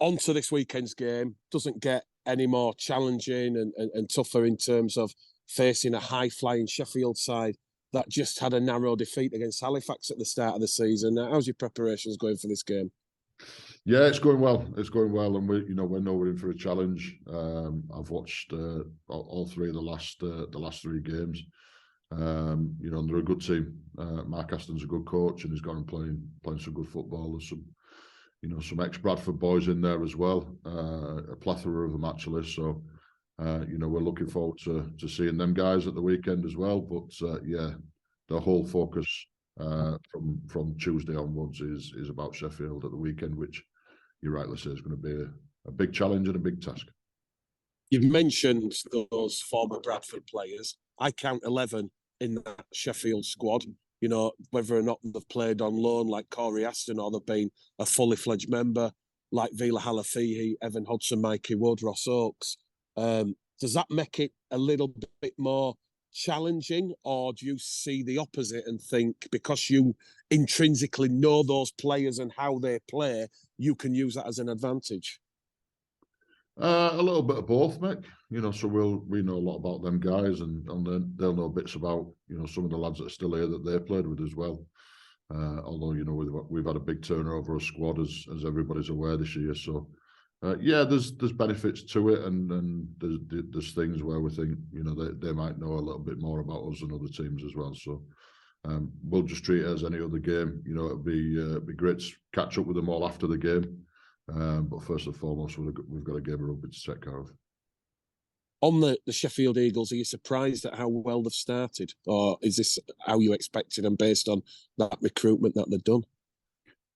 On to this weekend's game. Doesn't get any more challenging and tougher in terms of facing a high-flying Sheffield side that just had a narrow defeat against Halifax at the start of the season. How's your preparations going for this game? Yeah, it's going well. It's going well, and we know we're in for a challenge. I've watched all three of the last 3 games. And they're a good team. Mark Aston's a good coach, and he's gone and playing some good football. There's some ex-Bradford boys in there as well. A plethora of them actually. So we're looking forward to seeing them guys at the weekend as well. But the whole focus from Tuesday onwards is about Sheffield at the weekend, which you rightly say is going to be a big challenge and a big task. You've mentioned those former Bradford players. I count 11 in that Sheffield squad. Whether or not they've played on loan like Corey Aston or they've been a fully fledged member like Vila Halafihi, Evan Hodgson, Mikey Wood, Ross Oakes. Does that make it a little bit more challenging, or do you see the opposite and think because you intrinsically know those players and how they play, you can use that as an advantage? A little bit of both, Mick. So we know a lot about them guys, and they'll know bits about some of the lads that are still here that they played with as well. Although we've had a big turnover of squad as everybody's aware this year. So there's benefits to it, and there's things where we think they might know a little bit more about us than other teams as well. So we'll just treat it as any other game. It'll be great to catch up with them all after the game. But first and foremost, we've got a game of rugby to take care of. On the Sheffield Eagles, are you surprised at how well they've started? Or is this how you expected them based on that recruitment that they've done?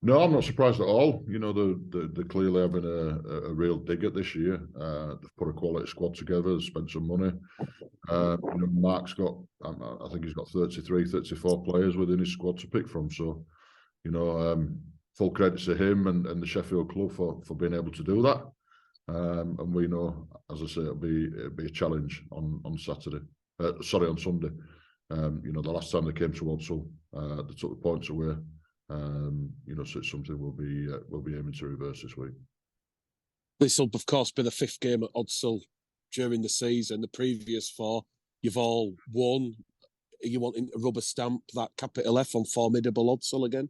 No, I'm not surprised at all. They're clearly having a real dig at this year. They've put a quality squad together, spent some money. Mark's got, I think he's got 33, 34 players within his squad to pick from. So, full credit to him and the Sheffield club for being able to do that. And we know, as I say, it'll be a challenge on Saturday. On Sunday. The last time they came to Odsal, they took the points away. So it's something we'll be aiming to reverse this week. This will, of course, be the 5th game at Odsal during the season. The previous 4, you've all won. Are you wanting to rubber stamp that capital F on formidable Odsal again?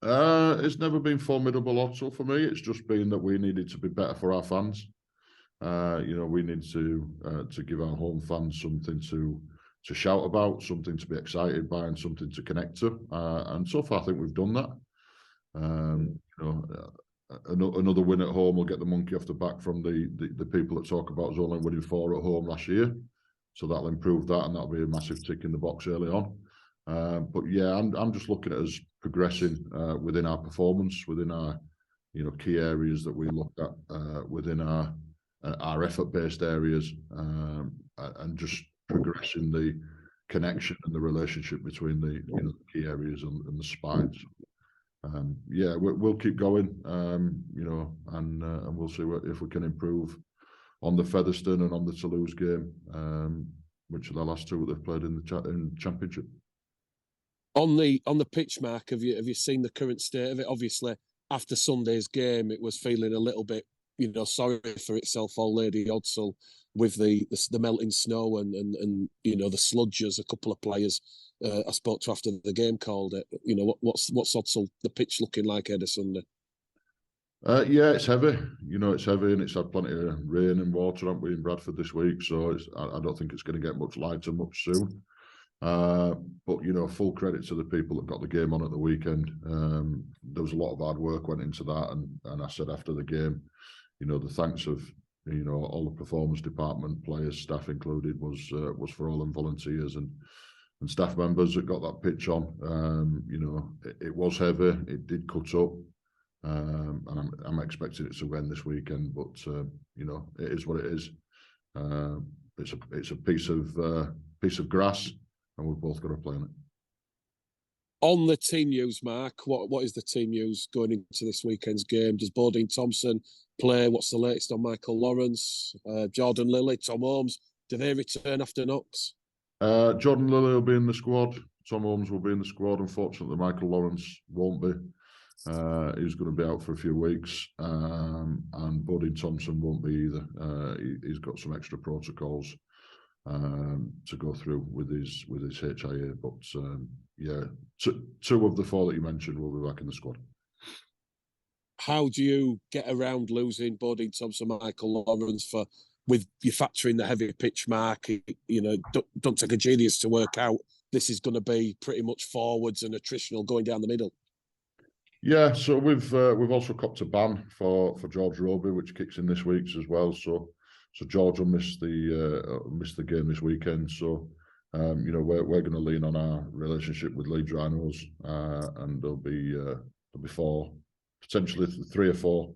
It's never been formidable Odsal for me. It's just been that we needed to be better for our fans. We need to give our home fans something to shout about, something to be excited by, and something to connect to. And so far, I think we've done that. Another win at home will get the monkey off the back from the people that talk about us only winning 4 at home last year. So that'll improve that, and that'll be a massive tick in the box early on. But yeah, I'm just looking at us progressing within our performance, within our key areas that we look at, within our effort-based areas, and just progressing the connection and the relationship between the key areas and the spines. We'll keep going, and we'll see if we can improve on the Featherstone and on the Toulouse game, which are the last 2 that they've played in the Championship. On the pitch, Mark, have you seen the current state of it? Obviously, after Sunday's game, it was feeling a little bit, sorry for itself, Old Lady Odsal, with the melting snow and the sludge, as a couple of players I spoke to after the game called it. What's Odsal, the pitch looking like ahead of Sunday? It's heavy. It's heavy, and it's had plenty of rain and water, haven't we, in Bradford this week? So I don't think it's going to get much lighter much soon. But full credit to the people that got the game on at the weekend. There was a lot of hard work went into that, and I said after the game, the thanks of all the performance department, players, staff included, was for all them volunteers and staff members that got that pitch on. It was heavy. It did cut up, and I'm expecting it to win this weekend. But it is what it is. It's a piece of grass, and we've both got to play on it. On the team news, Mark, what is the team news going into this weekend's game? Does Bodine Thompson play? What's the latest on Michael Lawrence? Jordan Lilly, Tom Holmes, do they return after knocks? Jordan Lilly will be in the squad. Tom Holmes will be in the squad. Unfortunately, Michael Lawrence won't be. He's going to be out for a few weeks, and Bodie Thompson won't be either. He's got some extra protocols to go through with his HIA. But yeah, two of the four that you mentioned will be back in the squad. How do you get around losing Bodie Thompson, Michael Lawrence with you factoring the heavy pitch mark? You know, don't take a genius to work out this is going to be pretty much forwards and attritional going down the middle. Yeah, so we've also copped a ban for George Roby, which kicks in this week as well. So George will miss the game this weekend. So you know, we're going to lean on our relationship with Leeds Rhinos, and there'll be four, potentially 3 or 4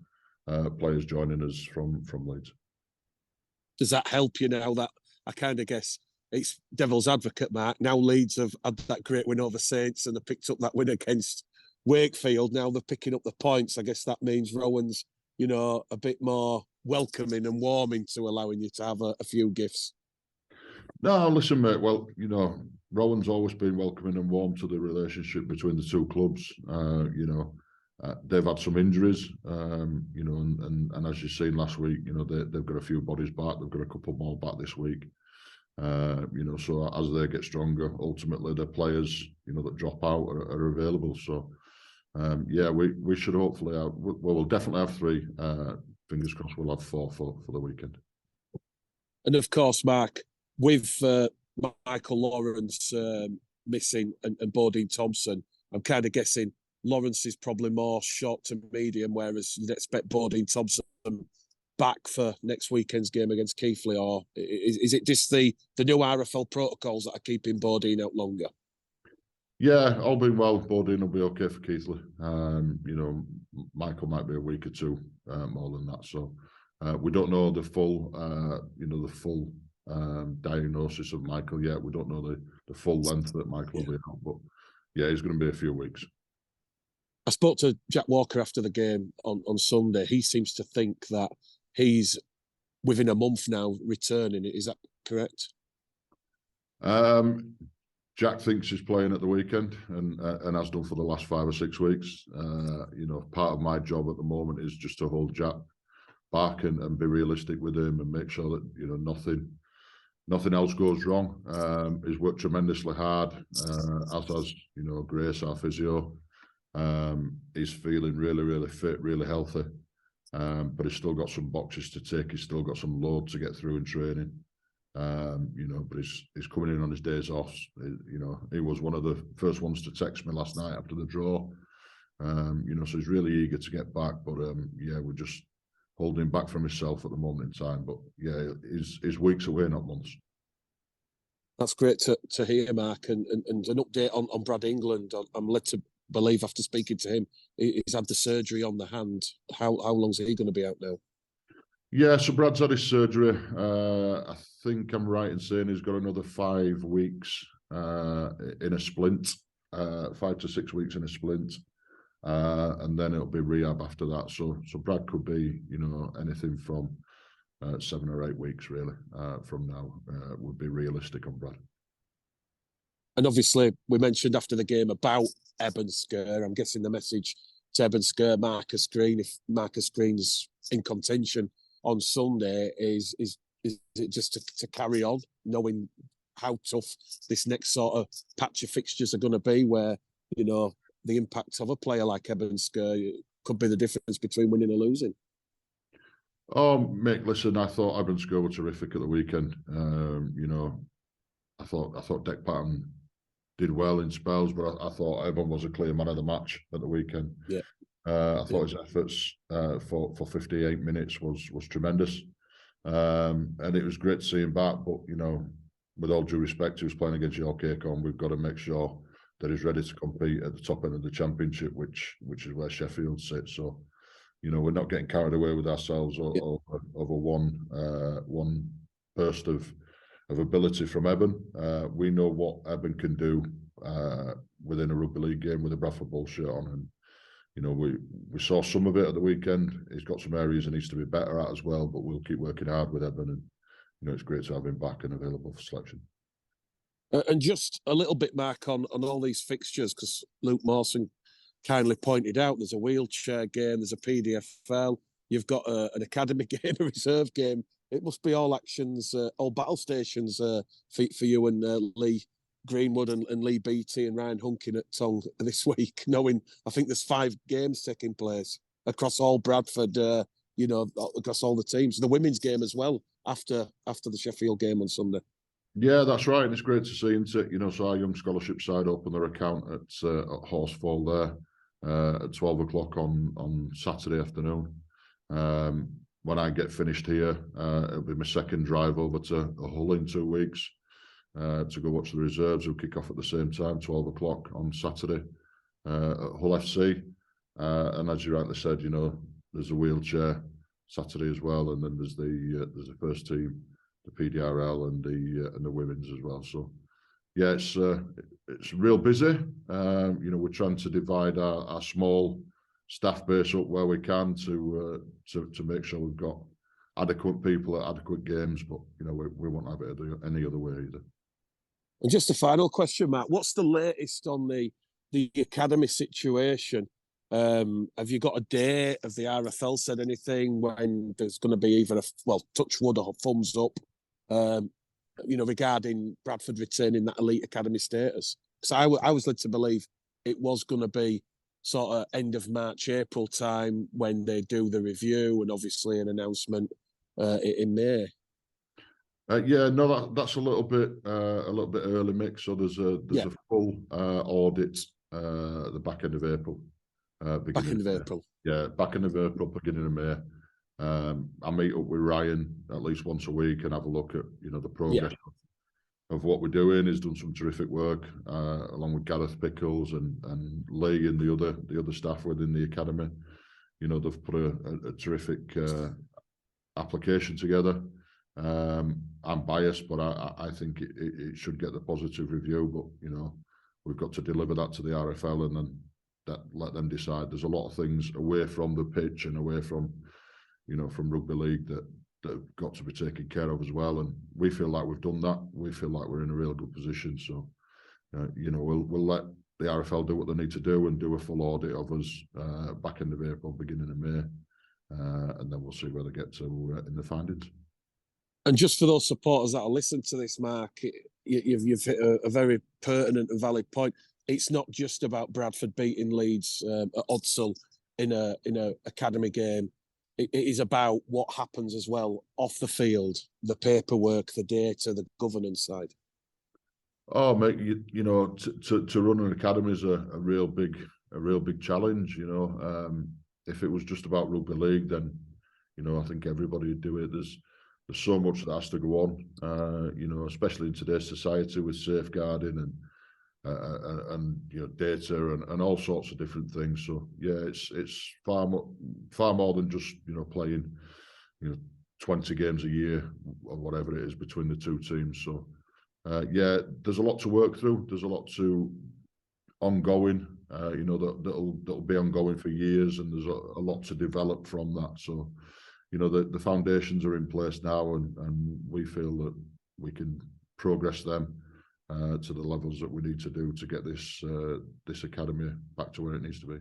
players joining us from Leeds. Does that help you now that I kind of guess it's devil's advocate, Mark? Now Leeds have had that great win over Saints and they picked up that win against Wakefield. Now they're picking up the points. I guess that means Rowan's, you know, a bit more welcoming and warming to allowing you to have a few gifts. No, listen, mate. Well, you know, Rowan's always been welcoming and warm to the relationship between the two clubs. You know, they've had some injuries, you know, and as you've seen last week, you know, they've got a few bodies back. They've got a couple more back this week. You know, so as they get stronger, ultimately the players, you know, that drop out are available. So, yeah, we should hopefully have, we'll definitely have 3. Fingers crossed we'll have 4 for the weekend. And of course, Mark, with Michael Lawrence missing and Bodie Thompson, I'm kind of guessing Lawrence is probably more short to medium, whereas you'd expect Bodie Thompson back for next weekend's game against Keighley, or is it just the new RFL protocols that are keeping Bodine out longer? Yeah, all being well, Bodine will be okay for Keighley. You know, Michael might be a week or 2 more than that. So we don't know the full, you know, the full diagnosis of Michael yet. We don't know the full length that Michael will be out, but yeah, he's going to be a few weeks. I spoke to Jack Walker after the game on Sunday. He seems to think that he's within a month now returning. Is that correct? Jack thinks he's playing at the weekend and has done for the last 5 or 6 weeks. You know, part of my job at the moment is just to hold Jack back and be realistic with him and make sure that, you know, nothing else goes wrong. He's worked tremendously hard, as has, you know, Grace, our physio. He's feeling really, really fit, really healthy. But he's still got some boxes to tick. He's still got some load to get through in training. You know, but he's coming in on his days off. You know, he was one of the first ones to text me last night after the draw. You know, so he's really eager to get back. But yeah, we're just holding back from himself at the moment in time. But yeah, he's weeks away, not months. That's great to hear, Mark. And an update on Brad England. I'm led to believe after speaking to him, he's had the surgery on the hand. How long's he going to be out now? Yeah, so Brad's had his surgery. I think I'm right in saying he's got another 5 weeks in a splint, 5 to 6 weeks in a splint, and then it'll be rehab after that. So Brad could be, you know, anything from 7 or 8 weeks really from now would be realistic on Brad. And obviously, we mentioned after the game about Eben Sker. I'm guessing the message to Eben Sker, Marcus Green, if Marcus Green's in contention on Sunday, is it just to carry on, knowing how tough this next sort of patch of fixtures are going to be, where, you know, the impact of a player like Eben Sker could be the difference between winning or losing? Oh, Mick, listen, I thought Eben Sker were terrific at the weekend. You know, I thought Deck Patton did well in spells, but I thought Eben was a clear man of the match at the weekend. Yeah. I thought his efforts for 58 minutes was tremendous, and it was great to see him back. But, you know, with all due respect, he was playing against York Acorn. We've got to make sure that he's ready to compete at the top end of the championship, which is where Sheffield sits. So, you know, we're not getting carried away with ourselves over one burst of ability from Eben. We know what Eben can do within a rugby league game with a Bradford Bull shirt on, and, you know, we saw some of it at the weekend. He's got some areas he needs to be better at as well, but we'll keep working hard with Eben, and, you know, it's great to have him back and available for selection. And just a little bit, Mark, on all these fixtures, because Luke Mawson kindly pointed out, there's a wheelchair game, there's a PDFL, you've got an academy game, a reserve game. It must be all actions, all battle stations for you and Lee Greenwood and Lee Beattie and Ryan Hunkin at Tongue this week, knowing I think there's 5 games taking place across all Bradford, across all the teams. The women's game as well after the Sheffield game on Sunday. Yeah, that's right. And it's great to see, isn't it? So our young scholarship side open their account at Horsefall there at 12 o'clock on Saturday afternoon. When I get finished here, it'll be my second drive over to Hull in 2 weeks to go watch the reserves, who kick off at the same time, 12 o'clock on Saturday at Hull FC. And as you rightly said, there's a wheelchair Saturday as well, and then there's the first team, the PDRL and the women's as well. So yeah, it's real busy. We're trying to divide our small staff base up where we can to make sure we've got adequate people at adequate games, but we won't have it any other way either. And just a final question, Matt, what's the latest on the academy situation? Have you got a date? Have the RFL said anything when there's going to be either touch wood or thumbs up, regarding Bradford retaining that elite academy status? Because I was led to believe it was going to be sort of end of March, April time when they do the review, and obviously an announcement in May. That's a little bit early, Mick. So there's a full audit at the back end of April. Back end of April. Yeah, back end of April, beginning of May. I meet up with Ryan at least once a week and have a look at the progress of what we're doing. He's done some terrific work along with Gareth Pickles and Lee and the other staff within the academy. They've put a terrific application together. I'm biased, but I think it should get the positive review. But we've got to deliver that to the RFL and then let them decide. There's a lot of things away from the pitch and away from from rugby league that have got to be taken care of as well. And we feel like we've done that. We feel like we're in a real good position. So we'll let the RFL do what they need to do and do a full audit of us back end of April, beginning of May, and then we'll see where they get to in the findings. And just for those supporters that will listen to this, Mark, you've hit a very pertinent and valid point. It's not just about Bradford beating Leeds at Odsal in a academy game. It is about what happens as well off the field, the paperwork, the data, the governance side. Oh, mate, to run an academy is a real big challenge. If it was just about rugby league, then I think everybody would do it. There's so much that has to go on, especially in today's society with safeguarding and data and all sorts of different things. So yeah, it's far more than just playing 20 games a year or whatever it is between the two teams. So there's a lot to work through. There's a lot to ongoing, that'll be ongoing for years, and there's a lot to develop from that. So the foundations are in place now, and we feel that we can progress them to the levels that we need to do to get this academy back to where it needs to be.